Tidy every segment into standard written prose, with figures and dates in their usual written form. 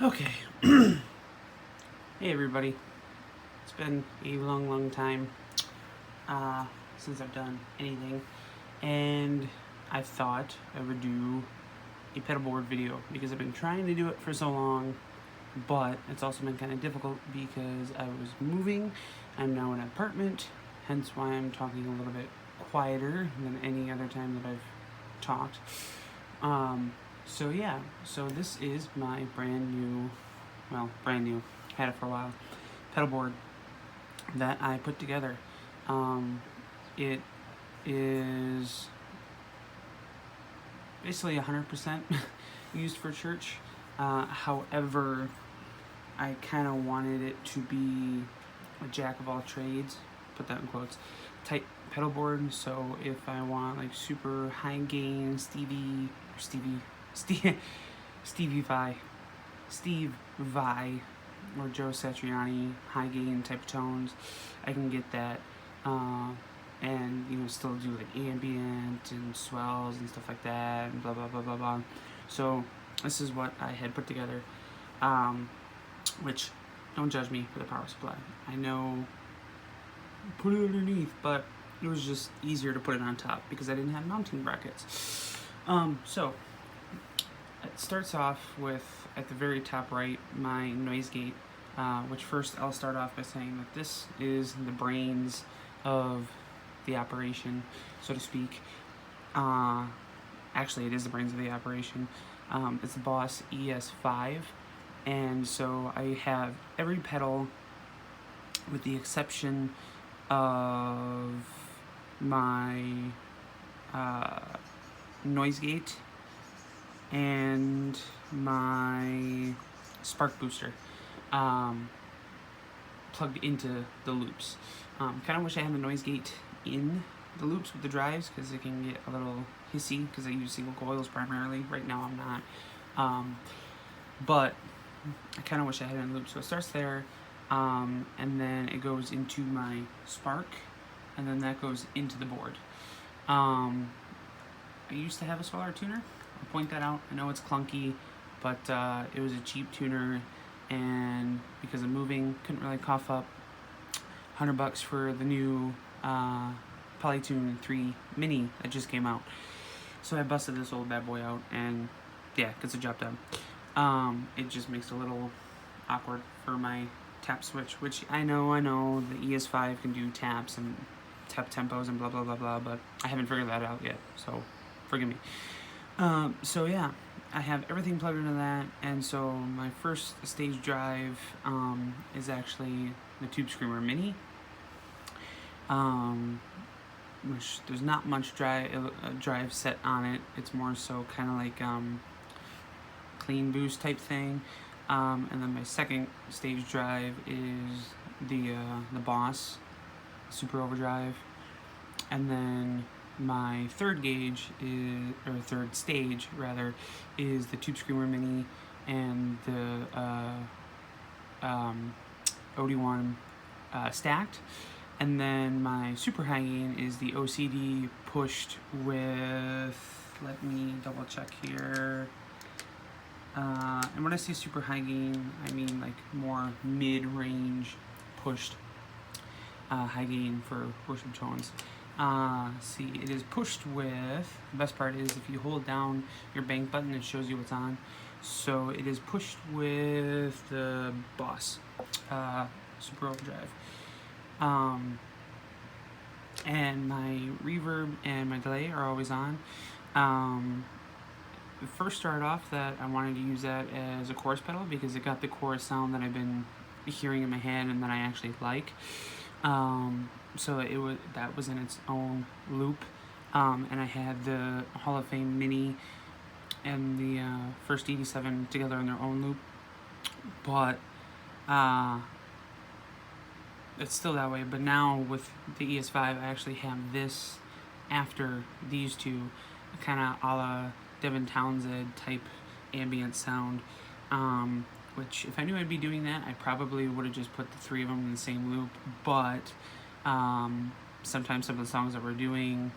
Okay. Hey everybody. It's been a long time since I've done anything, and I thought I would do a pedalboard video because I've been trying to do it for so long, but it's also been kind of difficult because I was moving. I'm now in an apartment, hence why I'm talking a little bit quieter than any other time that I've talked. So yeah, so this is my brand new, had it for a while, pedalboard that I put together. It is basically 100% used for church. However, I kind of wanted it to be a jack of all trades, put that in quotes, type pedalboard. So if I want like super high gain Stevie Steve Vai or Joe Satriani high gain type of tones, I can get that, and still do like ambient and swells and stuff like that and blah blah blah blah blah. So this is what I had put together, which don't judge me for the power supply. I know put it underneath, but it was just easier to put it on top because I didn't have mounting brackets. So it starts off with, at the very top right, my noise gate, which first I'll start off by saying that this is the brains of the operation, so to speak. Actually, it is the brains of the operation. It's the Boss ES5, and so I have every pedal with the exception of my noise gate and my spark booster plugged into the loops. Kind of wish I had the noise gate in the loops with the drives because it can get a little hissy because I use single coils primarily. Right now I'm not. But I kind of wish I had it in loops. So it starts there, and then it goes into my spark, and then that goes into the board. I used to have a smaller tuner. I'll point that out. I know it's clunky, but it was a cheap tuner, and because of moving, couldn't really cough up $100 for the new Polytune 3 Mini that just came out. So I busted this old bad boy out, and yeah, gets the job done. It just makes it a little awkward for my tap switch, which I know the ES5 can do taps and tap tempos and blah blah blah blah, but I haven't figured that out yet, so forgive me. So yeah, I have everything plugged into that, and so my first stage drive is actually the Tube Screamer Mini, which there's not much drive set on it. It's more so kind of like clean boost type thing, and then my second stage drive is the Boss Super Overdrive, and then my third stage rather, is the Tube Screamer Mini and the OD1 stacked, and then my super high gain is the OCD pushed with, let me double check here, and when I say super high gain, I mean like more mid-range pushed high gain for worship tones. See, it is pushed with, the best part is if you hold down your bank button, it shows you what's on. So it is pushed with the Boss Super Overdrive. And my reverb and my delay are always on. It first started off that I wanted to use that as a chorus pedal because it got the chorus sound that I've been hearing in my head and that I actually like. So that was in its own loop, and I had the Hall of Fame Mini and the first 87 together in their own loop, but it's still that way. But now with the ES5, I actually have this after these two, kind of a la Devin Townsend type ambient sound, which if I knew I'd be doing that, I probably would have just put the three of them in the same loop, but sometimes some of the songs that we're doing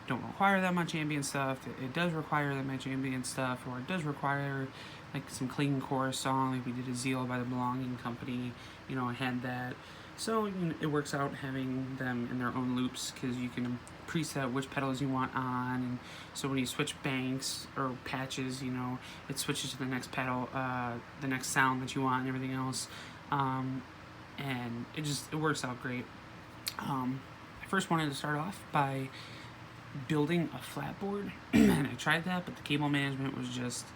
don't require that much ambient stuff. It does require that much ambient stuff, or it does require like some clean chorus song. Like we did a Zeal by the Belonging Company. You know, I had that. So it works out having them in their own loops, because you can preset which pedals you want on, and so when you switch banks or patches, you know, it switches to the next pedal, the next sound that you want, and everything else. And it works out great. I first wanted to start off by building a flat board, and I tried that, but the cable management was just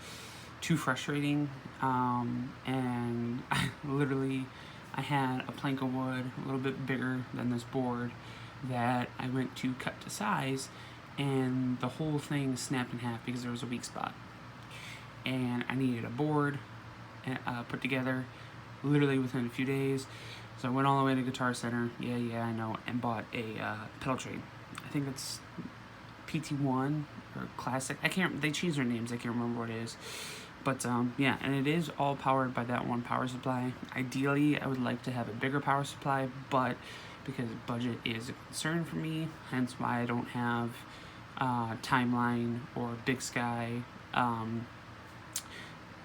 too frustrating. And I had a plank of wood a little bit bigger than this board that I went to cut to size, and the whole thing snapped in half because there was a weak spot. And I needed a board put together literally within a few days. So I went all the way to Guitar Center, I know, and bought a pedal tray. I think it's PT1 or Classic. They changed their names, I can't remember what it is. But yeah, and it is all powered by that one power supply. Ideally, I would like to have a bigger power supply, but because budget is a concern for me, hence why I don't have Timeline or Big Sky.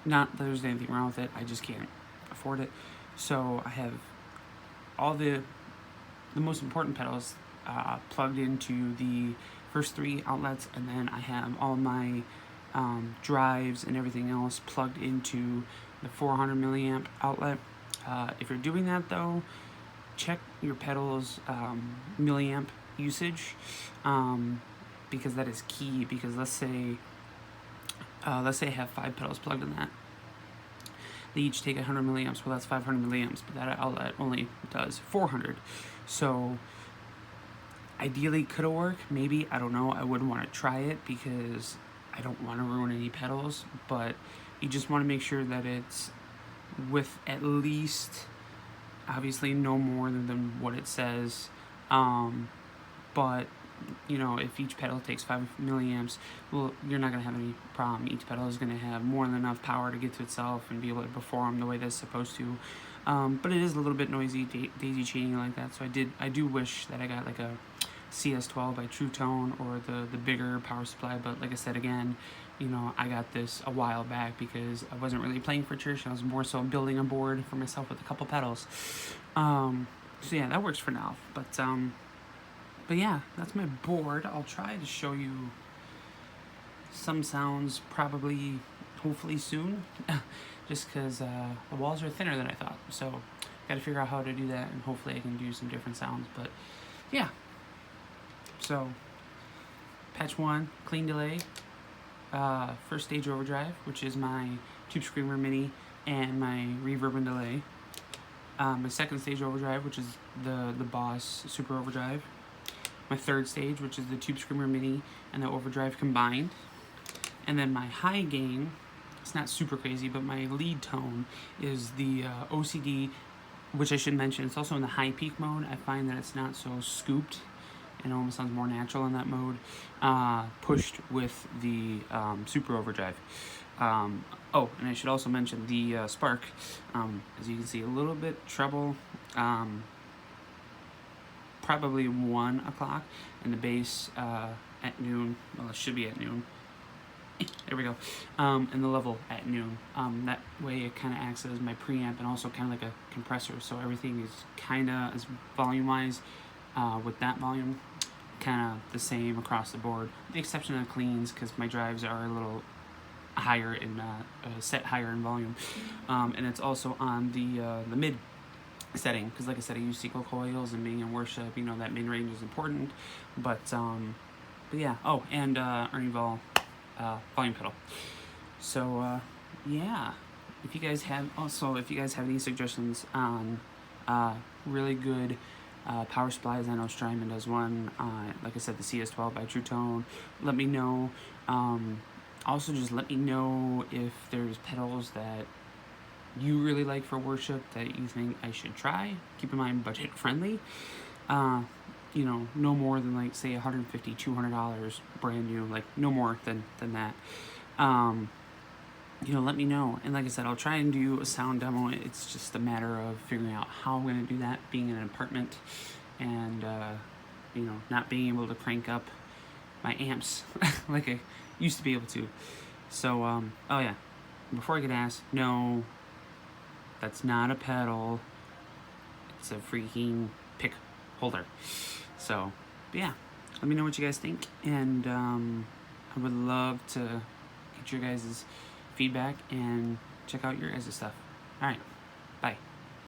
Not that there's anything wrong with it, I just can't afford it. So I have all the most important pedals plugged into the first 3 outlets, and then I have all my drives and everything else plugged into the 400 milliamp outlet. If you're doing that though, check your pedals milliamp usage, because that is key. Because let's say I have 5 pedals plugged in that. They each take 100 milliamps. Well, that's 500 milliamps, but that outlet only does 400. So ideally, could it work? Maybe, I don't know. I wouldn't want to try it because I don't want to ruin any pedals, but you just want to make sure that it's with at least, obviously, no more than what it says. But you know, if each pedal takes 5 milliamps, well, you're not going to have any problem. Each pedal is going to have more than enough power to get to itself and be able to perform the way that's supposed to. But it is a little bit noisy, daisy chaining like that, so I do wish that I got like a CS12 by True Tone or the bigger power supply. But like I said again, you know, I got this a while back because I wasn't really playing for church. I was more so building a board for myself with a couple pedals. So yeah, that works for now. But yeah, that's my board. I'll try to show you some sounds probably, hopefully soon, just because the walls are thinner than I thought. So got to figure out how to do that, and hopefully I can do some different sounds. But yeah, so patch 1, clean delay, first stage overdrive, which is my Tube Screamer Mini and my reverb and delay. My second stage overdrive, which is the Boss Super Overdrive. My third stage, which is the Tube Screamer Mini and the overdrive combined. And then my high gain, it's not super crazy, but my lead tone is the OCD, which I should mention, it's also in the high peak mode. I find that it's not so scooped, and it almost sounds more natural in that mode, pushed with the Super Overdrive. Oh, and I should also mention the Spark, as you can see, a little bit treble, probably 1 o'clock, and the bass at noon. Well, it should be at noon. There we go. And the level at noon. That way it kind of acts as my preamp and also kind of like a compressor, so everything is kind of, as volume-wise, with that volume, kind of the same across the board, with the exception of the cleans, because my drives are a little higher in set higher in volume, and it's also on the mid setting, because like I said, I use sequel coils, and being in worship, you know, that mid range is important. But yeah. Oh, and Ernie Vol volume pedal. So yeah, if you guys have any suggestions on really good power supplies, I know Strymon does one, like I said, the CS12 by True Tone, let me know. Also, just let me know if there's pedals that you really like for worship that you think I should try. Keep in mind, budget friendly. You know, no more than, like, say $150, $200 brand new, like no more than that. You know, let me know. And like I said, I'll try and do a sound demo. It's just a matter of figuring out how I'm going to do that, being in an apartment, and you know, not being able to crank up my amps like I used to be able to. So, oh yeah, before I get asked, no, that's not a pedal. It's a freaking pick holder. So, but yeah, let me know what you guys think, and I would love to get your guys' feedback and check out your guys' stuff. Alright, bye.